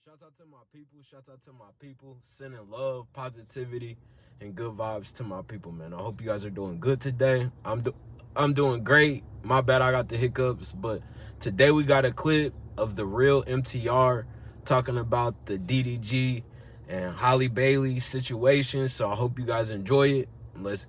Shout out to my people. Shout out to my people. Sending love, positivity, and good vibes to my people, man. I hope you guys are doing good today. I'm doing great. My bad, I got the hiccups, but today we got a clip of the real MTR talking about the DDG and Halie Bailey situation. So I hope you guys enjoy it. Let's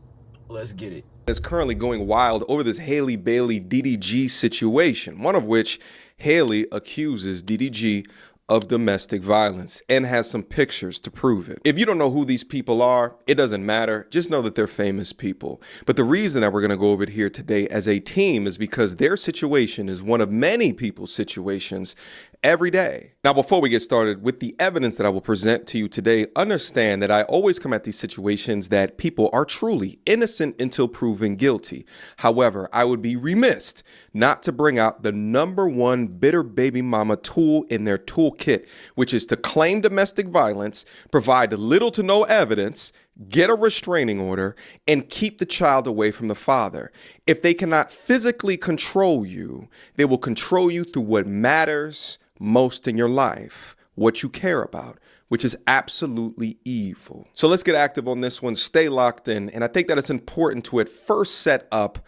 get it. Is currently going wild over this Halie Bailey DDG situation, one of which Halie accuses DDG of domestic violence and has some pictures to prove it. If you don't know who these people are, it doesn't matter. Just know that they're famous people. But the reason that we're going to go over it here today as a team is because their situation is one of many people's situations every day. Now, before we get started with the evidence that I will present to you today, understand that I always come at these situations that people are truly innocent until proven guilty. However, I would be remiss not to bring out the #1 bitter baby mama tool in their toolkit, which is to claim domestic violence, provide little to no evidence, get a restraining order, and keep the child away from the father. If they cannot physically control you, they will control you through what matters most in your life, what you care about, which is absolutely evil. So let's get active on this one. Stay locked in. And I think that it's important to at first set up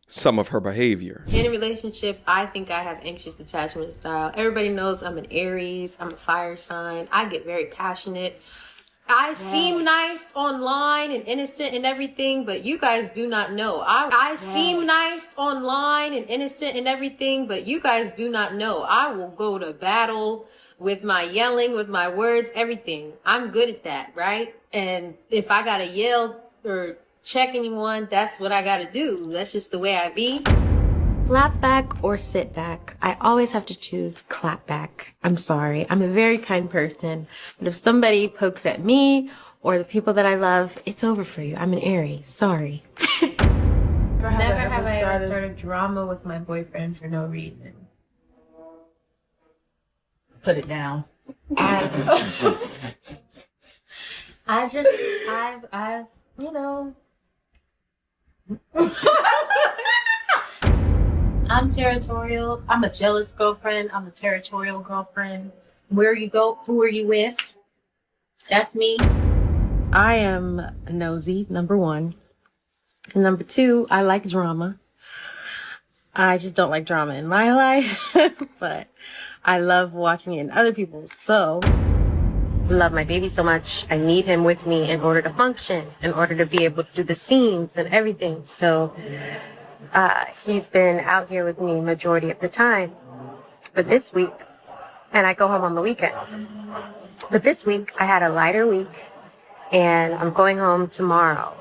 some of her behavior. In a relationship, I think I have anxious attachment style. Everybody knows I'm an Aries. I'm a fire sign. I get very passionate. I seem nice online and innocent and everything, but you guys do not know. I seem nice online and innocent and everything, but you guys do not know. I will go to battle with my yelling, with my words, everything. I'm good at that, right? And if I gotta yell or check anyone, that's what I gotta do. That's just the way I be. Clap back or sit back. I always have to choose clap back. I'm sorry. I'm a very kind person. But if somebody pokes at me or the people that I love, it's over for you. I'm an Aries. Sorry. Never have I ever started drama with my boyfriend for no reason. Put it down. I've you know. I'm territorial. I'm a jealous girlfriend. I'm a territorial girlfriend. Where you go, who are you with? That's me. I am nosy, #1. And #2, I like drama. I just don't like drama in my life, but I love watching it in other people's. So, I love my baby so much. I need him with me in order to function, in order to be able to do the scenes and everything. So, he's been out here with me majority of the time. But this week, and I go home on the weekends. But this week, I had a lighter week, and I'm going home tomorrow.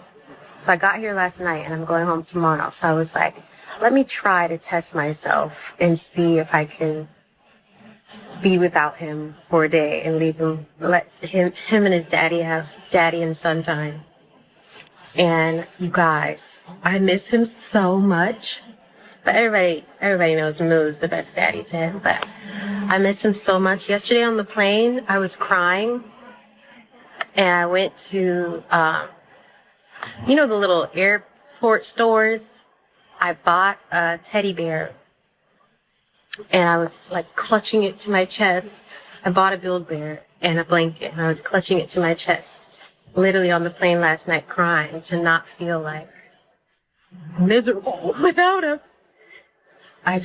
So I got here last night, and I'm going home tomorrow. So I was like, let me try to test myself and see if I can be without him for a day and leave him, let him and his daddy have daddy and son time. And you guys, I miss him so much. But everybody knows Moo's the best daddy to him. But I miss him so much. Yesterday on the plane, I was crying. And I went to, you know, the little airport stores. I bought a teddy bear. And I was like clutching it to my chest. I bought a Build-A-Bear and a blanket. And I was clutching it to my chest. Literally on the plane last night crying to not feel like miserable without him. I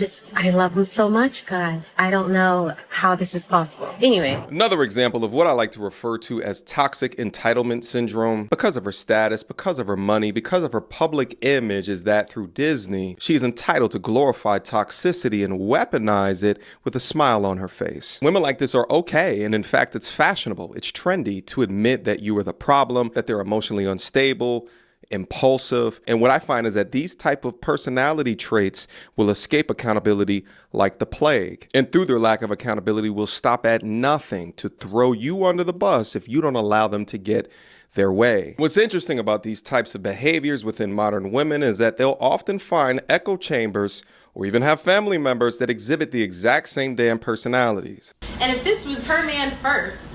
love him so much, guys. I don't know how this is possible. Anyway. Another example of what I like to refer to as toxic entitlement syndrome. Because of her status, because of her money, because of her public image, is that through Disney, she is entitled to glorify toxicity and weaponize it with a smile on her face. Women like this are okay, and in fact, it's fashionable. It's trendy to admit that you are the problem, that they're emotionally unstable, impulsive. And what I find is that these type of personality traits will escape accountability like the plague. And through their lack of accountability will stop at nothing to throw you under the bus if you don't allow them to get their way. What's interesting about these types of behaviors within modern women is that they'll often find echo chambers or even have family members that exhibit the exact same damn personalities. And if this was her man first,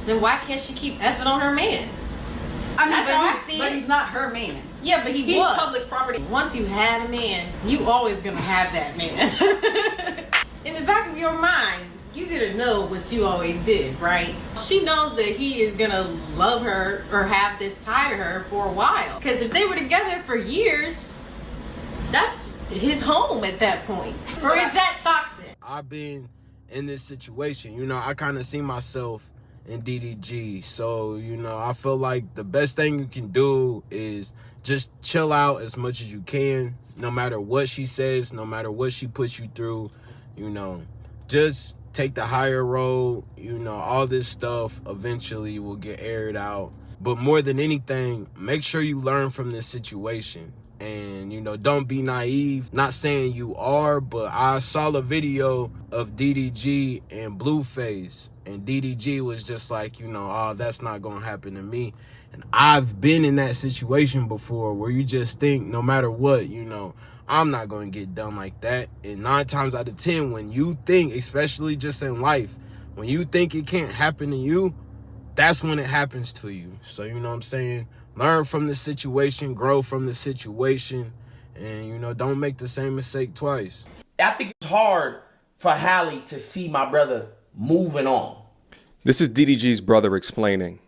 then why can't she keep effing on her man? I mean, That's how I see but it. he's not her man. Yeah, but he's was public property. Once you had a man, you always gonna have that man. In the back of your mind, You didn't know what you always did, right? She knows that he is gonna love her or have this tie to her for a while. Because if they were together for years, that's his home at that point. Or is that toxic? I've been in this situation. You know, I kind of see myself in DDG. So, you know, I feel like the best thing you can do is just chill out as much as you can, no matter what she says, no matter what she puts you through, you know, just take the higher road. You know, all this stuff eventually will get aired out. But more than anything, make sure you learn from this situation. And, you know, don't be naive. Not saying you are, but I saw a video of DDG and Blueface. And DDG was just like, you know, oh, that's not going to happen to me. And I've been in that situation before where you just think no matter what, you know, I'm not going to get done like that. And 9 times out of 10, when you think, especially just in life, when you think it can't happen to you, that's when it happens to you. So, you know what I'm saying? Learn from the situation, grow from the situation, and, you know, don't make the same mistake twice. I think it's hard for Halie to see my brother moving on. This is DDG's brother explaining.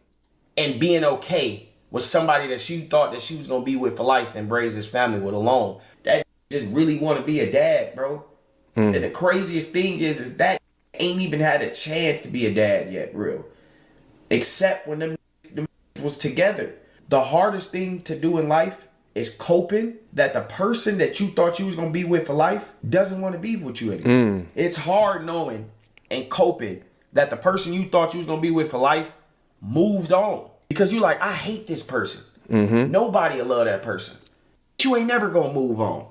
And being okay with somebody that she thought that she was going to be with for life and raise his family with alone. That just really want to be a dad, bro. And the craziest thing is that ain't even had a chance to be a dad yet, real. Except when them was together. The hardest thing to do in life is coping that the person that you thought you was going to be with for life doesn't want to be with you anymore. It's hard knowing and coping that the person you thought you was going to be with for life moved on. Because you're like, I hate this person. Nobody will love that person. You ain't never going to move on.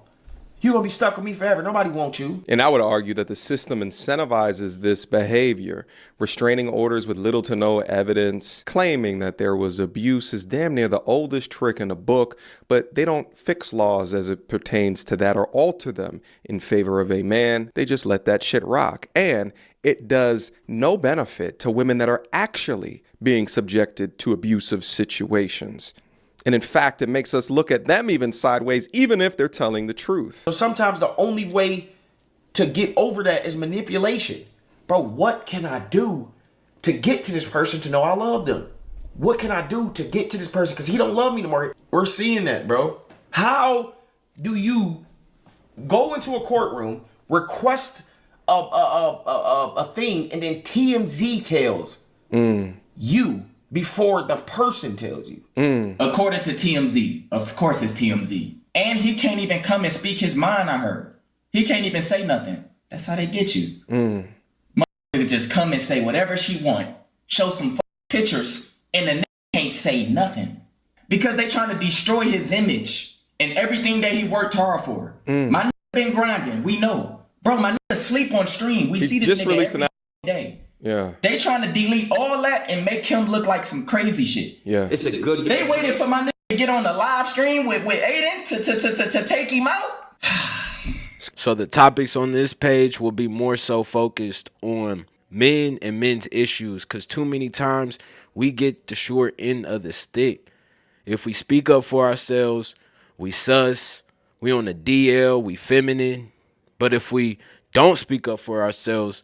You're going to be stuck with me forever. Nobody wants you. And I would argue that the system incentivizes this behavior. Restraining orders with little to no evidence, claiming that there was abuse is damn near the oldest trick in the book, but they don't fix laws as it pertains to that or alter them in favor of a man. They just let that shit rock. And it does no benefit to women that are actually being subjected to abusive situations. And in fact, it makes us look at them even sideways, even if they're telling the truth. So sometimes the only way to get over that is manipulation. Bro, what can I do to get to this person to know I love them? What can I do to get to this person? Because he don't love me anymore. We're seeing that, bro. How do you go into a courtroom, request a thing, and then TMZ tells you before the person tells you? According to TMZ, of course it's TMZ. And he can't even come and speak his mind, I heard. He can't even say nothing. That's how they get you. Motherfucker just come and say whatever she want, show some pictures, and the nigga can't say nothing. Because they trying to destroy his image and everything that he worked hard for. My nigga been grinding, we know. Bro, my nigga sleep on stream. We see this nigga every day. Yeah. They trying to delete all that and make him look like some crazy shit. Yeah. It's a good. They waited for my nigga to get on the live stream with Aiden to take him out. So the topics on this page will be more so focused on men and men's issues, because too many times we get the short end of the stick. If we speak up for ourselves, we sus, we on the DL, we feminine. But if we don't speak up for ourselves,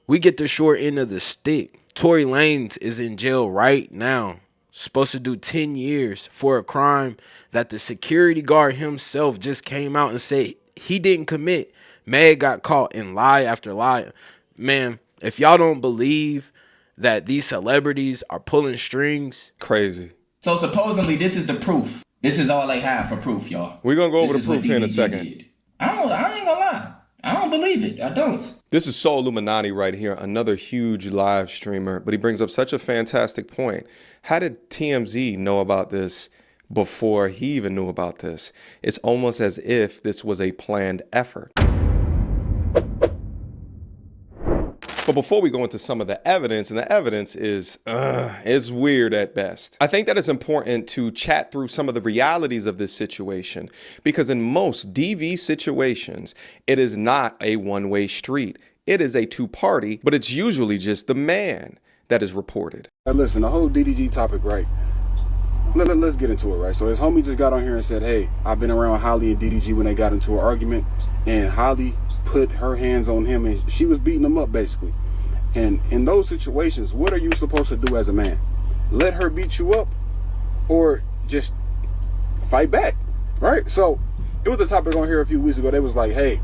we get the short end of the stick. Tory Lanez is in jail right now, supposed to do 10 years for a crime that the security guard himself just came out and said he didn't commit. Meg got caught in lie after lie. Man, if y'all don't believe that these celebrities are pulling strings, Crazy. So supposedly this is the proof. This is all they have for proof, y'all. We're going to go over This the is proof what here in a DDG second. did. I ain't gonna lie. I don't believe it. I don't. This is Soul Illuminati right here, another huge live streamer, but he brings up such a fantastic point. How did TMZ know about this before he even knew about this? It's almost as if this was a planned effort. But before we go into some of the evidence, and the evidence is weird at best, I think that it's important to chat through some of the realities of this situation, because in most DV situations, it is not a one-way street. It is a two-party, but it's usually just the man that is reported. Hey, listen, the whole DDG topic, right? Let's get into it, right? So his homie just got on here and said, hey, I've been around Halie and DDG when they got into an argument, and Halie put her hands on him and she was beating him up basically. And in those situations, what are you supposed to do as a man? Let her beat you up or just fight back, right? So it was a topic on here a few weeks ago. They was like, hey,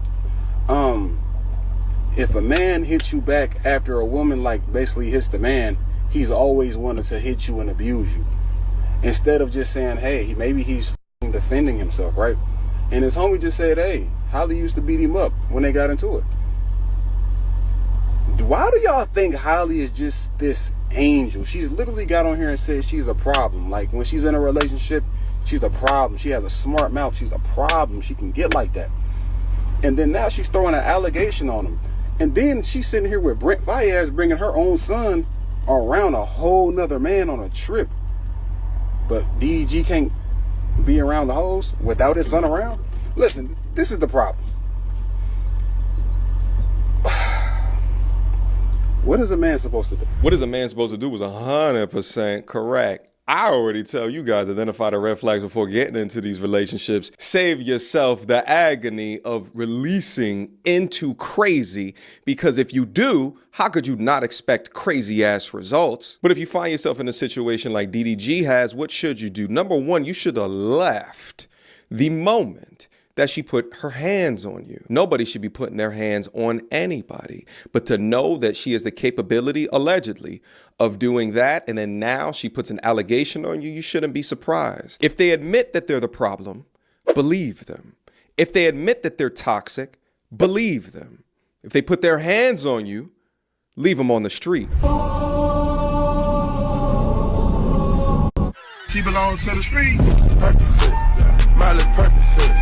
if a man hits you back after a woman like basically hits the man, he's always wanted to hit you and abuse you. Instead of just saying, hey, maybe he's defending himself, right? And his homie just said, hey, Halie used to beat him up when they got into it. Why do y'all think Halie is just this angel? She's literally got on here and said she's a problem. Like when she's in a relationship, she's a problem. She has a smart mouth. She's a problem. She can get like that. And then now she's throwing an allegation on him. And then she's sitting here with Brent Faiyaz bringing her own son around a whole nother man on a trip. But DDG can't be around the hoes without his son around? Listen, this is the problem. What is a man supposed to do? What is a man supposed to do was 100% correct. I already tell you guys, identify the red flags before getting into these relationships. Save yourself the agony of releasing into crazy, because if you do, how could you not expect crazy ass results? But if you find yourself in a situation like DDG has, what should you do? Number one, you should have left the moment that she put her hands on you. Nobody should be putting their hands on anybody. But to know that she has the capability, allegedly, of doing that, and then now she puts an allegation on you, you shouldn't be surprised. If they admit that they're the problem, believe them. If they admit that they're toxic, believe them. If they put their hands on you, leave them on the street. She belongs to the street. Percocet, Miley Percocet.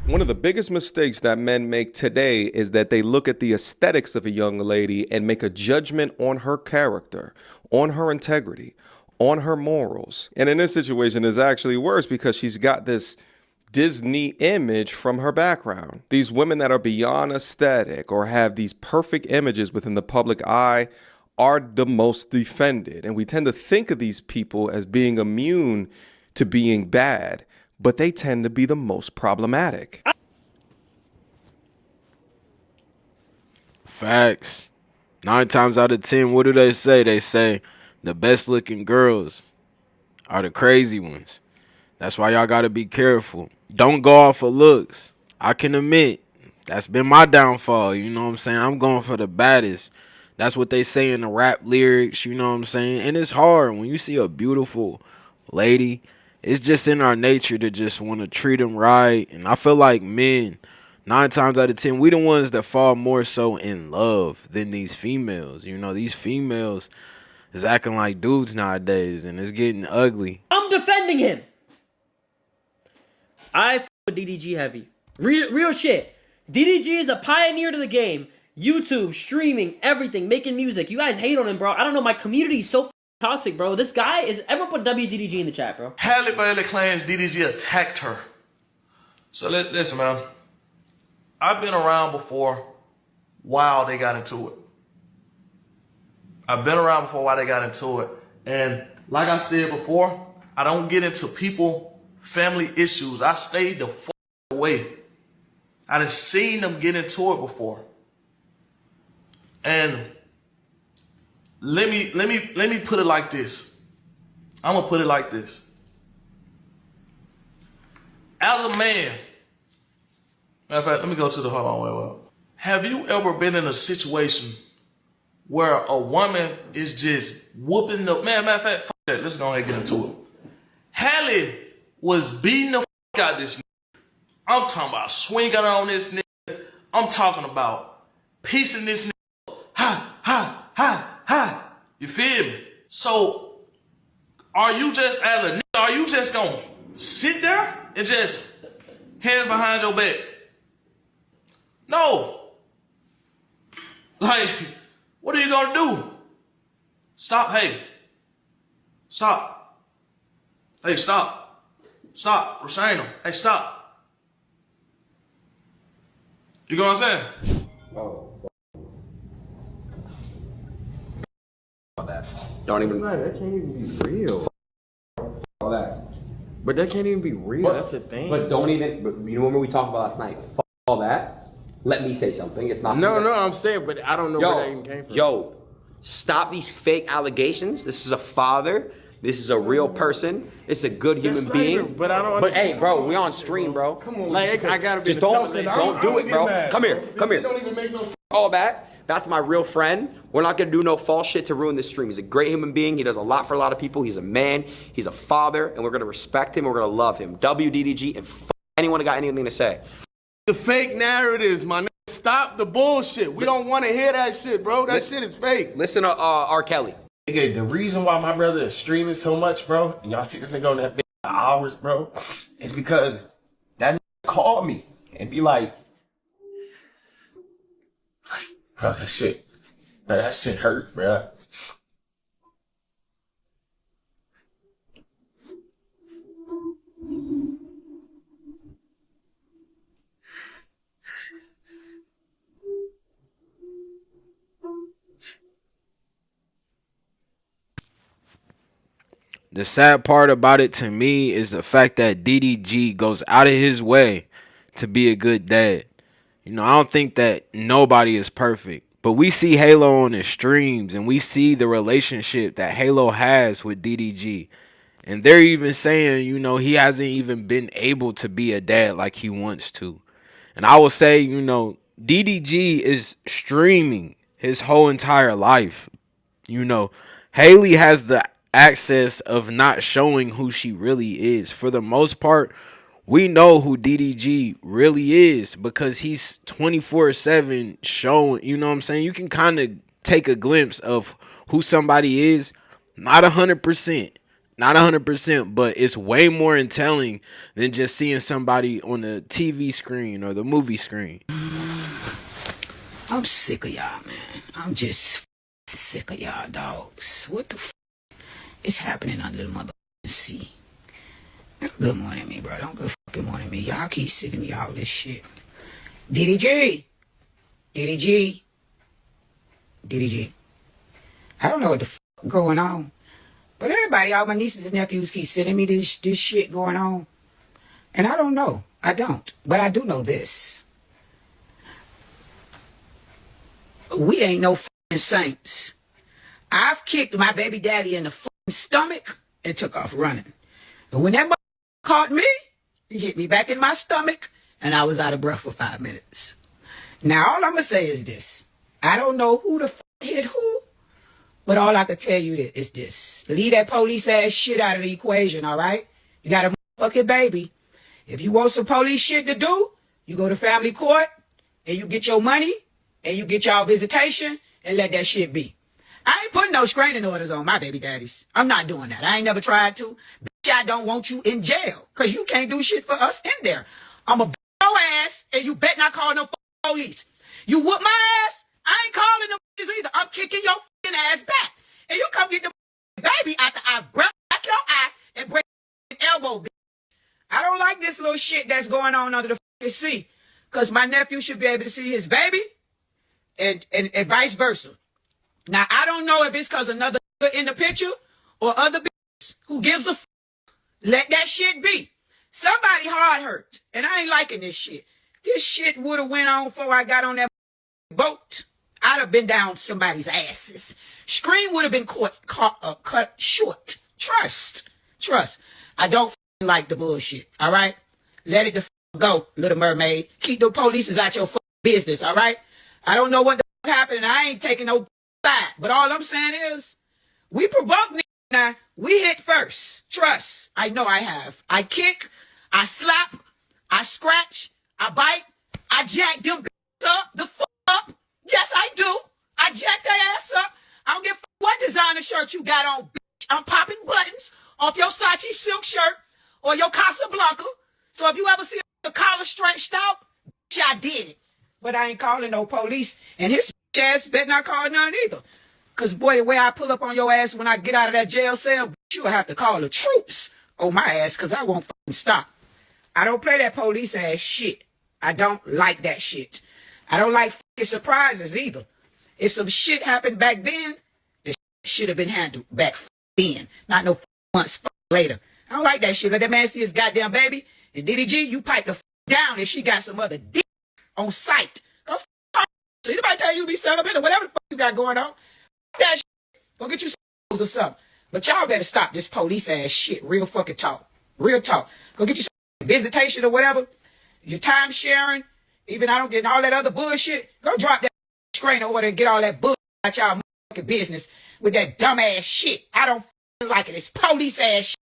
One of the biggest mistakes that men make today is that they look at the aesthetics of a young lady and make a judgment on her character, on her integrity, on her morals. And in this situation, it's actually worse because she's got this Disney image from her background. These women that are beyond aesthetic or have these perfect images within the public eye are the most defended. And we tend to think of these people as being immune to being bad, but they tend to be the most problematic. Facts. 9 times out of 10, what do they say? They say the best looking girls are the crazy ones. That's why y'all gotta be careful. Don't go off of looks. I can admit, that's been my downfall. You know what I'm saying? I'm going for the baddest. That's what they say in the rap lyrics, you know what I'm saying? And it's hard when you see a beautiful lady. It's just in our nature to just want to treat them right. And I feel like men, 9 times out of 10, we the ones that fall more so in love than these females. You know, these females is acting like dudes nowadays, and it's getting ugly. I'm defending him. I f with DDG heavy. Real shit. DDG is a pioneer to the game. YouTube, streaming, everything, making music. You guys hate on him, bro. I don't know. My community is so toxic, bro. This guy is... Everyone put WDDG in the chat, bro. Halie Bailey claims DDG attacked her. So listen, man. I've been around before while they got into it. I've been around before while they got into it. And like I said before, I don't get into people, family issues. I stayed the fuck away. I done seen them get into it before. And let me put it like this. I'm gonna put it like this. As a man, matter of fact, let me go to the hold on, wait. Have you ever been in a situation where a woman is just whooping the man? Matter of fact, fuck that. Let's go ahead and get into it. Halie was beating the fuck out of this nigga. I'm talking about swinging on this nigga. I'm talking about piecing this nigga. Ha. You feel me? So, are you just, as a nigga, are you just gonna sit there and just hands behind your back? No. Like, what are you gonna do? Stop, hey. Stop. Hey, stop. Stop, Rashana. Hey, stop. You know what I'm saying? Oh. Don't even. That can't even be real. All that. But that can't even be real. That's the thing. But don't even. But you know what we talked about last night? All that. Let me say something. It's not. No, I'm saying, but I don't know where that even came from. Yo, stop these fake allegations. This is a father. This is a real person. It's a good human being. Even, but I don't. But hey, bro, we on stream, bro. Come on, like I gotta be. Just don't do it, bro. Come here. Don't even make no. All that. That's my real friend. We're not gonna do no false shit to ruin this stream. He's a great human being. He does a lot for a lot of people. He's a man. He's a father, and we're gonna respect him. We're gonna love him. WDDG and anyone that got anything to say. The fake narratives, my nigga. Stop the bullshit. We don't want to hear that shit, bro. That shit is fake. Listen to R. Kelly. Nigga, the reason why my brother is streaming so much, bro, and y'all see this nigga on that bitch for hours, bro, is because that nigga called me and be like, bro, that shit hurt, bro. The sad part about it to me is the fact that DDG goes out of his way to be a good dad. You know, I don't think that nobody is perfect, but we see Halo on his streams and we see the relationship that Halo has with DDG. And they're even saying, you know, he hasn't even been able to be a dad like he wants to. And I will say, you know, DDG is streaming his whole entire life. You know, Halie has the access of not showing who she really is. For the most part, we know who DDG really is because he's 24/7 showing, you know what I'm saying? You can kind of take a glimpse of who somebody is. Not 100%, but it's way more telling than just seeing somebody on the TV screen or the movie screen. I'm sick of y'all, man. I'm just sick of y'all dogs. What the is happening under the motherfucking sea? Good morning me, bro. Don't good fucking morning me. Y'all keep sicking me all this shit. DDG. I don't know what the fuck going on. But everybody, all my nieces and nephews keep sending me this shit going on. And I don't know. I don't. But I do know this. We ain't no fucking saints. I've kicked my baby daddy in the fucking stomach and took off running. And when that caught me, he hit me back in my stomach and I was out of breath for 5 minutes. Now, all I'm going to say is this. I don't know who the fuck hit who, but all I can tell you is this. Leave that police ass shit out of the equation, all right? You got a motherfucking baby. If you want some police shit to do, you go to family court and you get your money and you get y'all visitation and let that shit be. I ain't putting no restraining orders on my baby daddies. I'm not doing that. I ain't never tried to. Bitch, I don't want you in jail because you can't do shit for us in there. I'm a your ass and you bet not call no police. You whoop my ass, I ain't calling them bitches either. I'm kicking your fucking ass back. And you come get the baby after I break your eye and break your elbow, bitch. I don't like this little shit that's going on under the fucking sea. Because my nephew should be able to see his baby and vice versa. Now, I don't know if it's because another in the picture or other bitches who gives a f. Let that shit be. Somebody hard hurt. And I ain't liking this shit. This shit would have went on before I got on that boat. I'd have been down somebody's asses. Screen would have been cut short. Trust. I don't like the bullshit, all right? Let it the go, Little Mermaid. Keep the police out your business, all right? I don't know what the happened. I ain't taking no side. But all I'm saying is, we provoke niggas now. We hit first. Trust. I know I have. I kick, I slap, I scratch, I bite, I jack them up, the up. Yes, I do. I jack their ass up. I don't give what designer shirt you got on, bitch. I'm popping buttons off your Sachi silk shirt or your Casablanca. So if you ever see a collar stretched out, bitch, I did it. But I ain't calling no police. And his ass better not call none either. Because, boy, the way I pull up on your ass when I get out of that jail cell, bitch, you'll have to call the troops on my ass because I won't fucking stop. I don't play that police ass shit. I don't like that shit. I don't like fucking surprises either. If some shit happened back then, the shit should have been handled back then. Not no months later. I don't like that shit. Let that man see his goddamn baby. And DDG, you pipe the down if she got some other dick on sight. So anybody tell you to be celibate or whatever the fuck you got going on? That shit. Go get you some or something. But y'all better stop this police ass shit. Real fucking talk. Real talk. Go get you some visitation or whatever. Your time sharing. Even I don't get all that other bullshit. Go drop that screen over there and get all that bullshit out y'all motherfucking business with that dumb ass shit. I don't like it. It's police ass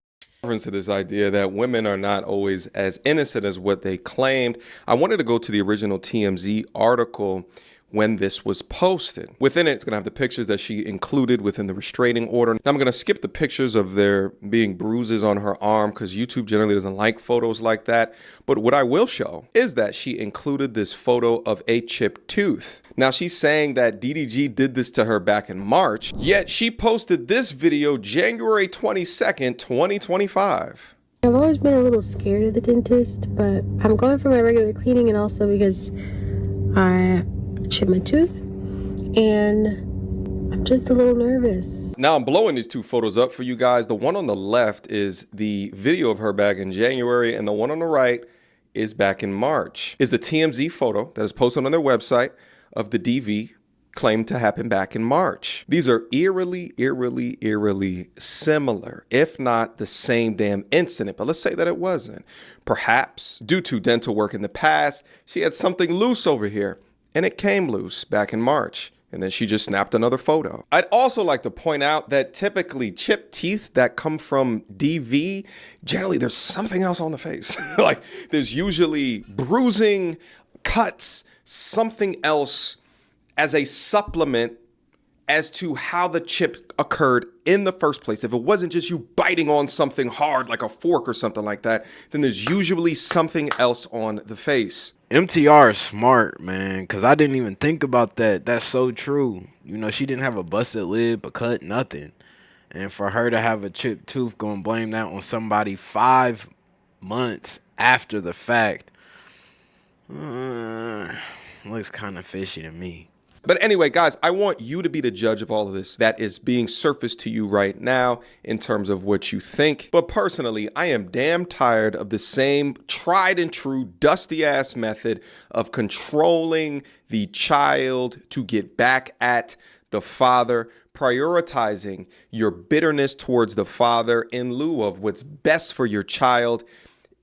shit. To this idea that women are not always as innocent as what they claimed. I wanted to go to the original TMZ article when this was posted. Within it, it's gonna have the pictures that she included within the restraining order. Now I'm gonna skip the pictures of there being bruises on her arm because YouTube generally doesn't like photos like that. But what I will show is that she included this photo of a chipped tooth. Now she's saying that DDG did this to her back in March, yet she posted this video January 22nd, 2025. I've always been a little scared of the dentist, but I'm going for my regular cleaning and also because I chipped my tooth and I'm just a little nervous. Now I'm blowing these two photos up for you guys. The one on the left is the video of her back in January and the one on the right is back in March. Is the TMZ photo that is posted on their website of the DV claimed to happen back in March. These are eerily similar, if not the same damn incident, but let's say that it wasn't. Perhaps due to dental work in the past, she had something loose over here and it came loose back in March. And then she just snapped another photo. I'd also like to point out that typically chipped teeth that come from DV, generally there's something else on the face. Like there's usually bruising, cuts, something else as a supplement as to how the chip occurred in the first place. If it wasn't just you biting on something hard like a fork or something like that, then there's usually something else on the face. MTR is smart, man, because I didn't even think about that. That's so true. You know, she didn't have a busted lip, a cut, nothing. And for her to have a chipped tooth, go and blame that on somebody 5 months after the fact, looks kind of fishy to me. But anyway, guys, I want you to be the judge of all of this that is being surfaced to you right now in terms of what you think. But personally, I am damn tired of the same tried and true dusty ass method of controlling the child to get back at the father, prioritizing your bitterness towards the father in lieu of what's best for your child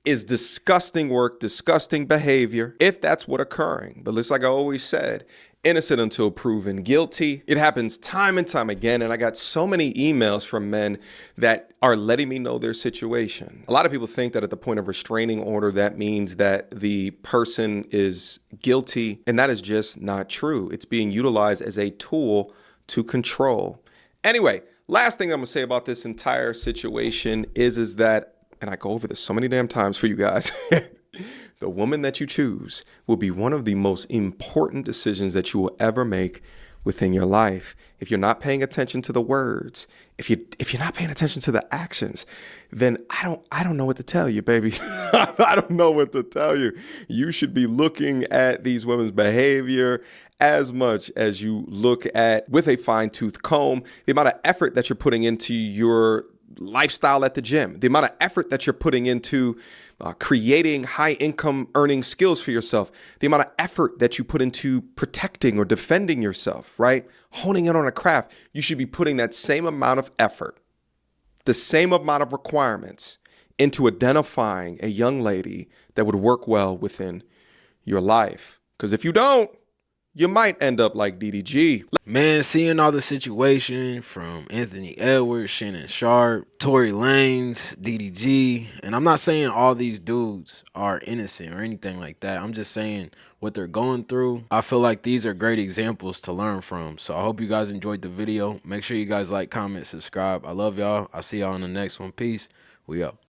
is disgusting work, disgusting behavior, if that's what's occurring. But just like I always said, innocent until proven guilty. It happens time and time again, and I got so many emails from men that are letting me know their situation. A lot of people think that at the point of restraining order, that means that the person is guilty, and that is just not true. It's being utilized as a tool to control. Anyway, last thing I'm gonna say about this entire situation is that, and I go over this so many damn times for you guys, the woman that you choose will be one of the most important decisions that you will ever make within your life. If you're not paying attention to the words, if you're not paying attention to the actions, then I don't know what to tell you, baby. I don't know what to tell you. You should be looking at these women's behavior as much as you look at, with a fine-tooth comb, the amount of effort that you're putting into your lifestyle at the gym, the amount of effort that you're putting into creating high income earning skills for yourself, the amount of effort that you put into protecting or defending yourself, right? Honing in on a craft. You should be putting that same amount of effort, the same amount of requirements into identifying a young lady that would work well within your life. Because if you don't, you might end up like DDG. Man, seeing all the situation from Anthony Edwards, Shannon Sharp, Tory Lanez, DDG, and I'm not saying all these dudes are innocent or anything like that. I'm just saying what they're going through. I feel like these are great examples to learn from. So I hope you guys enjoyed the video. Make sure you guys like, comment, subscribe. I love y'all. I'll see y'all in the next one. Peace. We out.